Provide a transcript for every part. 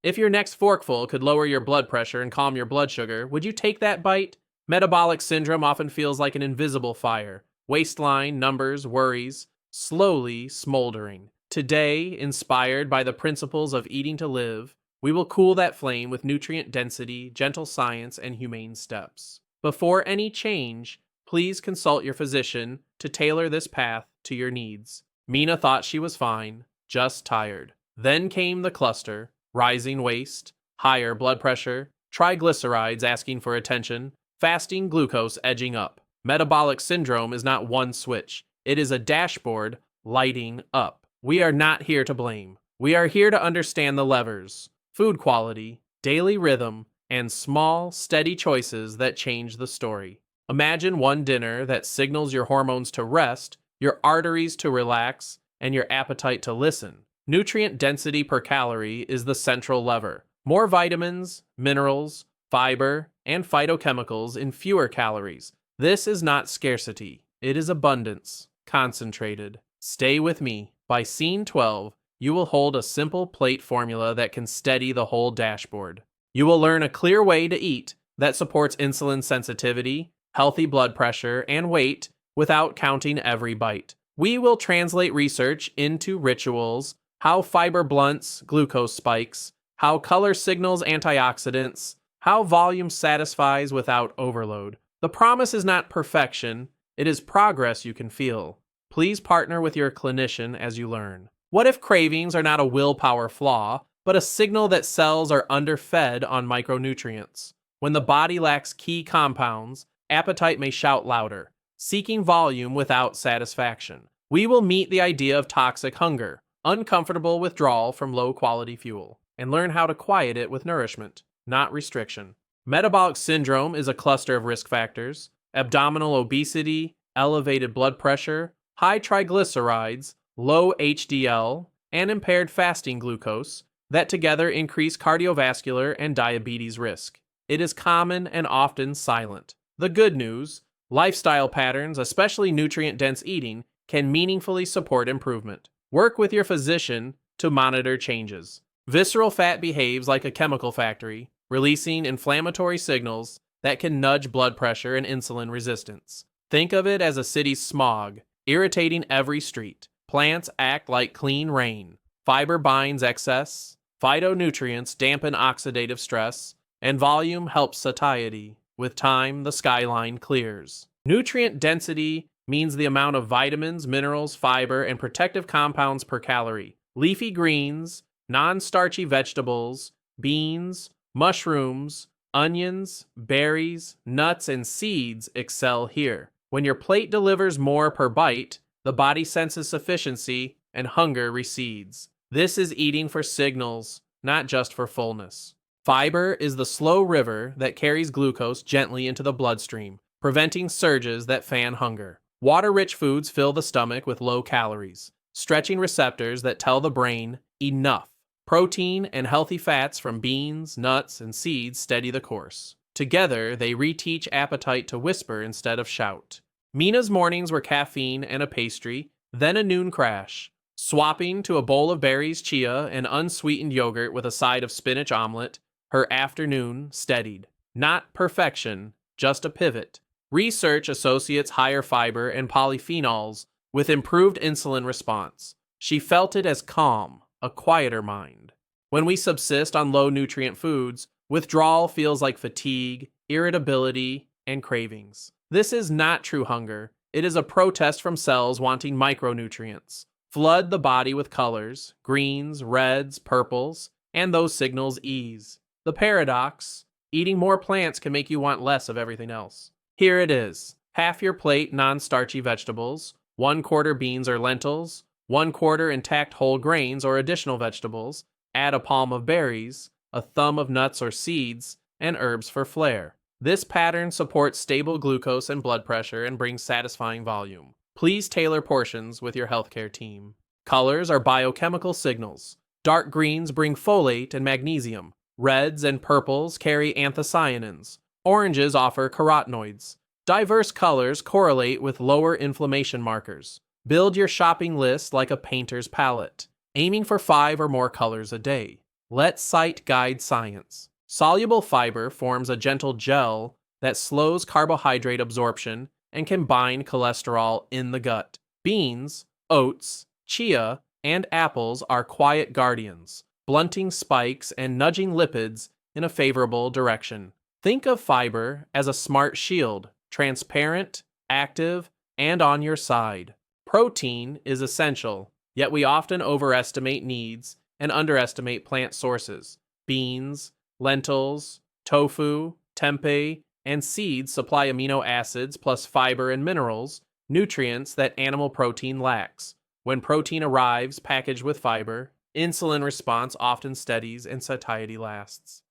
If your next forkful could lower your blood pressure and calm your blood sugar, would you take that bite? Metabolic syndrome often feels like an invisible fire. Waistline, numbers, worries, slowly smoldering. Today, inspired by the principles of eating to live, we will cool that flame with nutrient density, gentle science, and humane steps. Before any change, please consult your physician to tailor this path to your needs. Mina thought she was fine, just tired. Then came the cluster: rising waist, higher blood pressure, triglycerides asking for attention, fasting glucose edging up. Metabolic syndrome is not one switch. It is a dashboard lighting up. We are not here to blame. We are here to understand the levers: food quality, daily rhythm, and small, steady choices that change the story. Imagine one dinner that signals your hormones to rest, your arteries to relax, and your appetite to listen. Nutrient density per calorie is the central lever. More vitamins, minerals, fiber, and phytochemicals in fewer calories. This is not scarcity. It is abundance, concentrated. Stay with me. By scene 12, you will hold a simple plate formula that can steady the whole dashboard. You will learn a clear way to eat that supports insulin sensitivity, healthy blood pressure, and weight without counting every bite. We will translate research into rituals: how fiber blunts glucose spikes, how color signals antioxidants, how volume satisfies without overload. The promise is not perfection, it is progress you can feel. Please partner with your clinician as you learn. What if cravings are not a willpower flaw, but a signal that cells are underfed on micronutrients? When the body lacks key compounds, appetite may shout louder, seeking volume without satisfaction. We will meet the idea of toxic hunger, uncomfortable withdrawal from low-quality fuel, and learn how to quiet it with nourishment, not restriction. Metabolic syndrome is a cluster of risk factors: abdominal obesity, elevated blood pressure, high triglycerides, low HDL, and impaired fasting glucose that together increase cardiovascular and diabetes risk. It is common and often silent. The good news: lifestyle patterns, especially nutrient-dense eating, can meaningfully support improvement. Work with your physician to monitor changes. Visceral fat behaves like a chemical factory, releasing inflammatory signals that can nudge blood pressure and insulin resistance. Think of it as a city's smog, irritating every street. Plants act like clean rain. Fiber binds excess, phytonutrients dampen oxidative stress, and volume helps satiety. With time, the skyline clears. Nutrient density means the amount of vitamins, minerals, fiber, and protective compounds per calorie. Leafy greens, non-starchy vegetables, beans, mushrooms, onions, berries, nuts, and seeds excel here. When your plate delivers more per bite, the body senses sufficiency and hunger recedes. This is eating for signals, not just for fullness. Fiber is the slow river that carries glucose gently into the bloodstream, preventing surges that fan hunger. Water-rich foods fill the stomach with low calories, stretching receptors that tell the brain enough. Protein and healthy fats from beans, nuts, and seeds steady the course. Together, they reteach appetite to whisper instead of shout. Mina's mornings were caffeine and a pastry, then a noon crash. Swapping to a bowl of berries, chia, and unsweetened yogurt with a side of spinach omelet, her afternoon steadied. Not perfection, just a pivot. Research associates higher fiber and polyphenols with improved insulin response. She felt it as calm, a quieter mind. When we subsist on low-nutrient foods, withdrawal feels like fatigue, irritability, and cravings. This is not true hunger. It is a protest from cells wanting micronutrients. Flood the body with colors: greens, reds, purples, and those signals ease. The paradox: eating more plants can make you want less of everything else. Here it is: half your plate non-starchy vegetables, 1/4 beans or lentils, 1/4 intact whole grains or additional vegetables, add a palm of berries, a thumb of nuts or seeds, and herbs for flair. This pattern supports stable glucose and blood pressure and brings satisfying volume. Please tailor portions with your healthcare team. Colors are biochemical signals. Dark greens bring folate and magnesium. Reds and purples carry anthocyanins. Oranges offer carotenoids. Diverse colors correlate with lower inflammation markers. Build your shopping list like a painter's palette, aiming for 5 or more colors a day. Let sight guide science. Soluble fiber forms a gentle gel that slows carbohydrate absorption and can bind cholesterol in the gut. Beans, oats, chia, and apples are quiet guardians, blunting spikes and nudging lipids in a favorable direction. Think of fiber as a smart shield, transparent, active, and on your side. Protein is essential, yet we often overestimate needs and underestimate plant sources. Beans, lentils, tofu, tempeh, and seeds supply amino acids plus fiber and minerals, nutrients that animal protein lacks. When protein arrives packaged with fiber, insulin response often steadies and satiety lasts.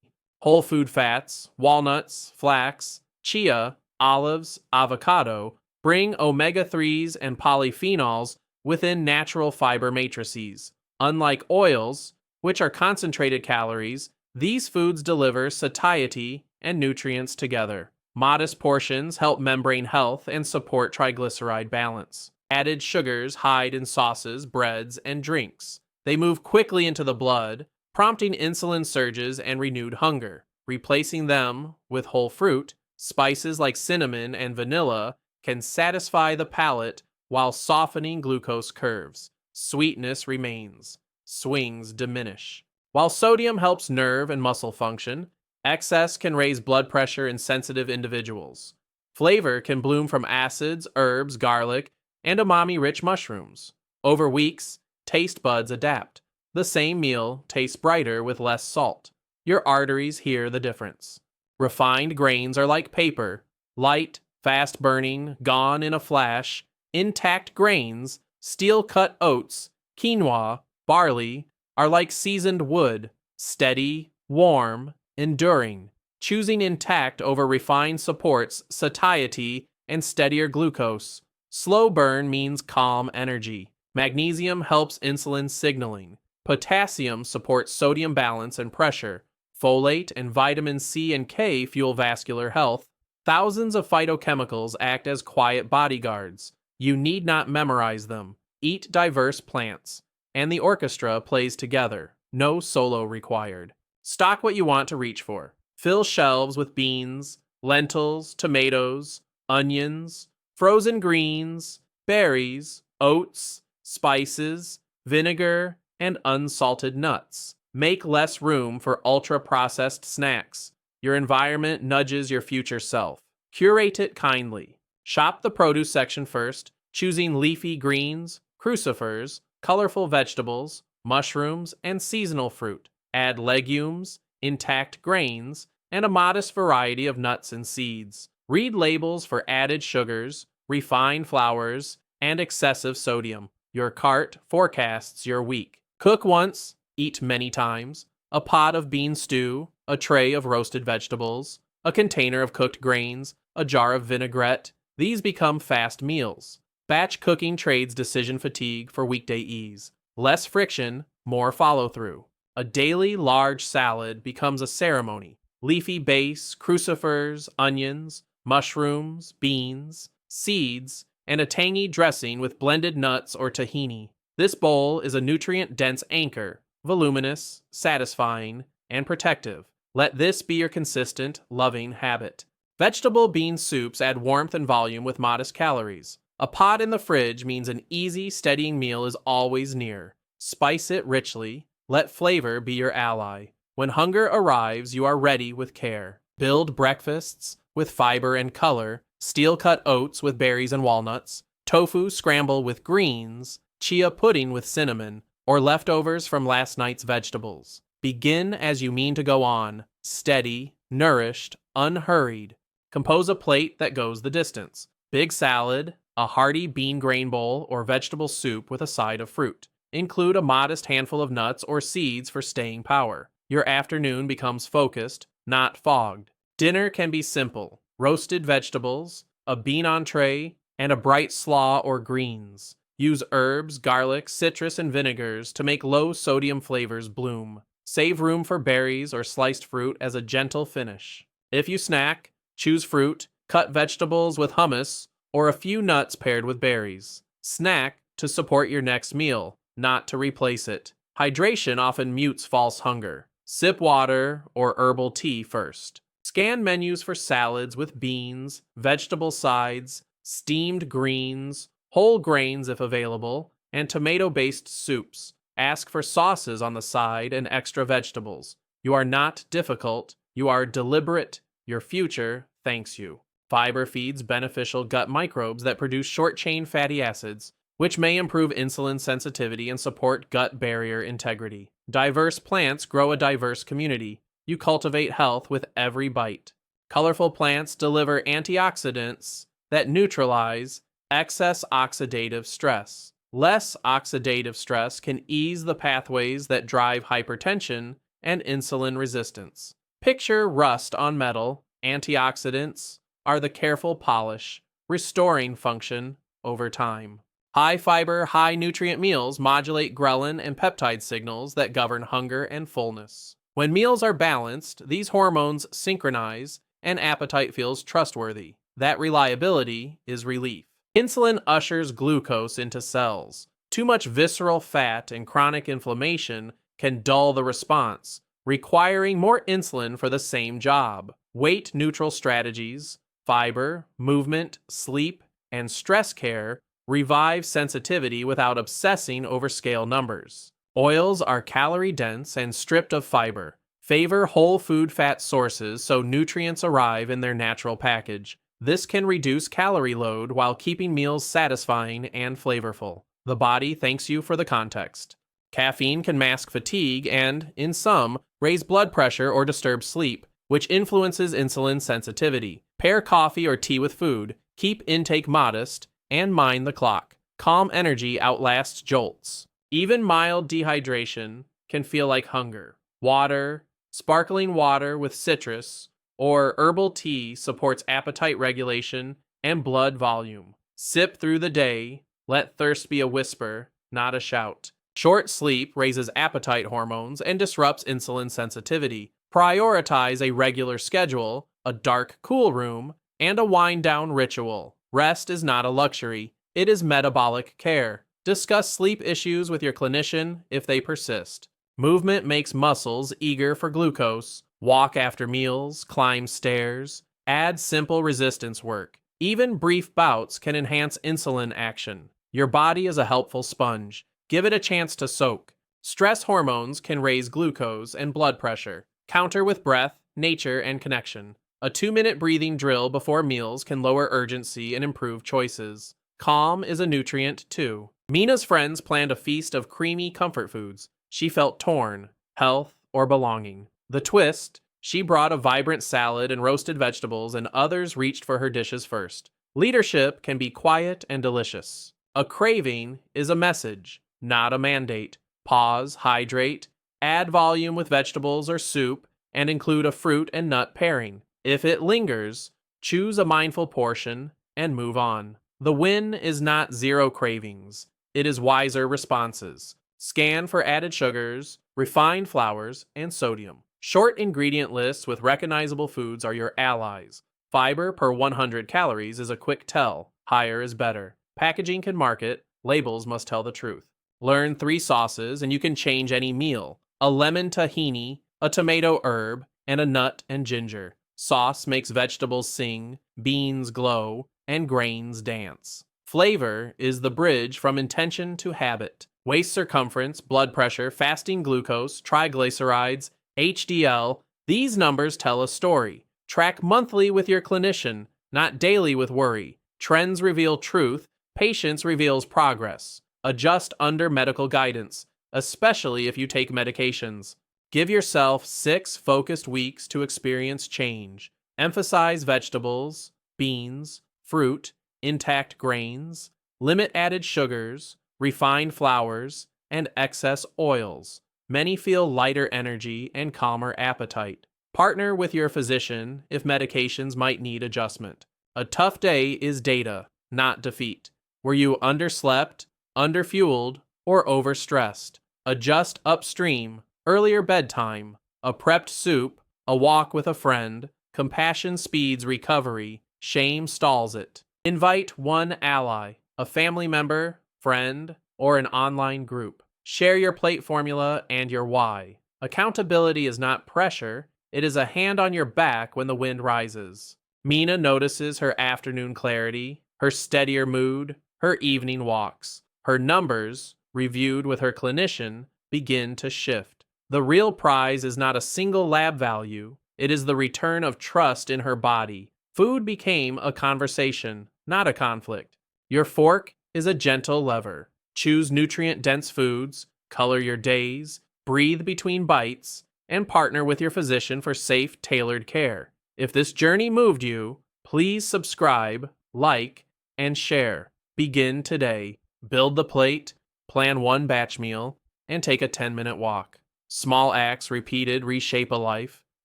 Whole food fats, walnuts, flax, chia, olives, avocado bring omega-3s and polyphenols within natural fiber matrices. Unlike oils, which are concentrated calories, these foods deliver satiety and nutrients together. Modest portions help membrane health and support triglyceride balance. Added sugars hide in sauces, breads, and drinks. They move quickly into the blood, prompting insulin surges and renewed hunger. Replacing them with whole fruit, spices like cinnamon and vanilla can satisfy the palate while softening glucose curves. Sweetness remains. Swings diminish. While sodium helps nerve and muscle function, excess can raise blood pressure in sensitive individuals. Flavor can bloom from acids, herbs, garlic, and umami-rich mushrooms. Over weeks, taste buds adapt. The same meal tastes brighter with less salt. Your arteries hear the difference. Refined grains are like paper, light, fast-burning, gone in a flash. Intact grains, steel-cut oats, quinoa, barley, are like seasoned wood, steady, warm, enduring. Choosing intact over refined supports satiety and steadier glucose. Slow burn means calm energy. Magnesium helps insulin signaling. Potassium supports sodium balance and pressure. Folate and vitamin C and K fuel vascular health. Thousands of phytochemicals act as quiet bodyguards. You need not memorize them. Eat diverse plants. And the orchestra plays together. No solo required. Stock what you want to reach for. Fill shelves with beans, lentils, tomatoes, onions, frozen greens, berries, oats, spices, vinegar, and unsalted nuts. Make less room for ultra-processed snacks. Your environment nudges your future self. Curate it kindly. Shop the produce section first, choosing leafy greens, crucifers, colorful vegetables, mushrooms, and seasonal fruit. Add legumes, intact grains, and a modest variety of nuts and seeds. Read labels for added sugars, refined flours, and excessive sodium. Your cart forecasts your week. Cook once, eat many times. A pot of bean stew, a tray of roasted vegetables, a container of cooked grains, a jar of vinaigrette. These become fast meals. Batch cooking trades decision fatigue for weekday ease. Less friction, more follow-through. A daily large salad becomes a ceremony. Leafy base, crucifers, onions, mushrooms, beans, seeds, and a tangy dressing with blended nuts or tahini. This bowl is a nutrient-dense anchor, voluminous, satisfying, and protective. Let this be your consistent, loving habit. Vegetable bean soups add warmth and volume with modest calories. A pot in the fridge means an easy, steadying meal is always near. Spice it richly. Let flavor be your ally. When hunger arrives, you are ready with care. Build breakfasts with fiber and color, steel-cut oats with berries and walnuts, tofu scramble with greens, chia pudding with cinnamon, or leftovers from last night's vegetables. Begin as you mean to go on, steady, nourished, unhurried. Compose a plate that goes the distance. Big salad, a hearty bean grain bowl, or vegetable soup with a side of fruit. Include a modest handful of nuts or seeds for staying power. Your afternoon becomes focused, not fogged. Dinner can be simple. Roasted vegetables, a bean entree, and a bright slaw or greens. Use herbs, garlic, citrus, and vinegars to make low-sodium flavors bloom. Save room for berries or sliced fruit as a gentle finish. If you snack, choose fruit, cut vegetables with hummus, or a few nuts paired with berries. Snack to support your next meal, not to replace it. Hydration often mutes false hunger. Sip water or herbal tea first. Scan menus for salads with beans, vegetable sides, steamed greens, whole grains if available, and tomato-based soups. Ask for sauces on the side and extra vegetables. You are not difficult, you are deliberate. Your future thanks you. Fiber feeds beneficial gut microbes that produce short-chain fatty acids, which may improve insulin sensitivity and support gut barrier integrity. Diverse plants grow a diverse community. You cultivate health with every bite. Colorful plants deliver antioxidants that neutralize excess oxidative stress. Less oxidative stress can ease the pathways that drive hypertension and insulin resistance. Picture rust on metal. Antioxidants are the careful polish, restoring function over time. High-fiber, high-nutrient meals modulate ghrelin and peptide signals that govern hunger and fullness. When meals are balanced, these hormones synchronize and appetite feels trustworthy. That reliability is relief. Insulin ushers glucose into cells. Too much visceral fat and chronic inflammation can dull the response, requiring more insulin for the same job. Weight-neutral strategies, fiber, movement, sleep, and stress care revive sensitivity without obsessing over scale numbers. Oils are calorie-dense and stripped of fiber. Favor whole food fat sources so nutrients arrive in their natural package. This can reduce calorie load while keeping meals satisfying and flavorful. The body thanks you for the context. Caffeine can mask fatigue and, in some, raise blood pressure or disturb sleep, which influences insulin sensitivity. Pair coffee or tea with food, keep intake modest, and mind the clock. Calm energy outlasts jolts. Even mild dehydration can feel like hunger. Water, sparkling water with citrus, or herbal tea supports appetite regulation and blood volume. Sip through the day, let thirst be a whisper, not a shout. Short sleep raises appetite hormones and disrupts insulin sensitivity. Prioritize a regular schedule, a dark, cool room, and a wind-down ritual. Rest is not a luxury, it is metabolic care. Discuss sleep issues with your clinician if they persist. Movement makes muscles eager for glucose. Walk after meals, climb stairs, add simple resistance work. Even brief bouts can enhance insulin action. Your body is a helpful sponge. Give it a chance to soak. Stress hormones can raise glucose and blood pressure. Counter with breath, nature, and connection. A 2-minute breathing drill before meals can lower urgency and improve choices. Calm is a nutrient, too. Mina's friends planned a feast of creamy comfort foods. She felt torn, health or belonging. The twist, she brought a vibrant salad and roasted vegetables, and others reached for her dishes first. Leadership can be quiet and delicious. A craving is a message, not a mandate. Pause, hydrate, add volume with vegetables or soup, and include a fruit and nut pairing. If it lingers, choose a mindful portion and move on. The win is not zero cravings. It is wiser responses. Scan for added sugars, refined flours, and sodium. Short ingredient lists with recognizable foods are your allies. Fiber per 100 calories is a quick tell. Higher is better. Packaging can market, labels must tell the truth. Learn 3 sauces and you can change any meal. A lemon tahini, a tomato herb, and a nut and ginger. Sauce makes vegetables sing, beans glow, and grains dance. Flavor is the bridge from intention to habit. Waist circumference, blood pressure, fasting glucose, triglycerides, HDL, these numbers tell a story. Track monthly with your clinician, not daily with worry. Trends reveal truth, patience reveals progress. Adjust under medical guidance, especially if you take medications. Give yourself 6 focused weeks to experience change. Emphasize vegetables, beans, fruit, intact grains, limit added sugars, refined flours, and excess oils. Many feel lighter energy and calmer appetite. Partner with your physician if medications might need adjustment. A tough day is data, not defeat. Were you underslept, underfueled, or overstressed? Adjust upstream, earlier bedtime, a prepped soup, a walk with a friend. Compassion speeds recovery, shame stalls it. Invite one ally, a family member, friend, or an online group. Share your plate formula and your why. Accountability is not pressure, it is a hand on your back when the wind rises. Mina notices her afternoon clarity, her steadier mood, her evening walks. Her numbers, reviewed with her clinician, begin to shift. The real prize is not a single lab value, it is the return of trust in her body. Food became a conversation, not a conflict. Your fork is a gentle lever. Choose nutrient-dense foods, color your days, breathe between bites, and partner with your physician for safe, tailored care. If this journey moved you, please subscribe, like, and share. Begin today. Build the plate, plan one batch meal, and take a 10-minute walk. Small acts repeated reshape a life.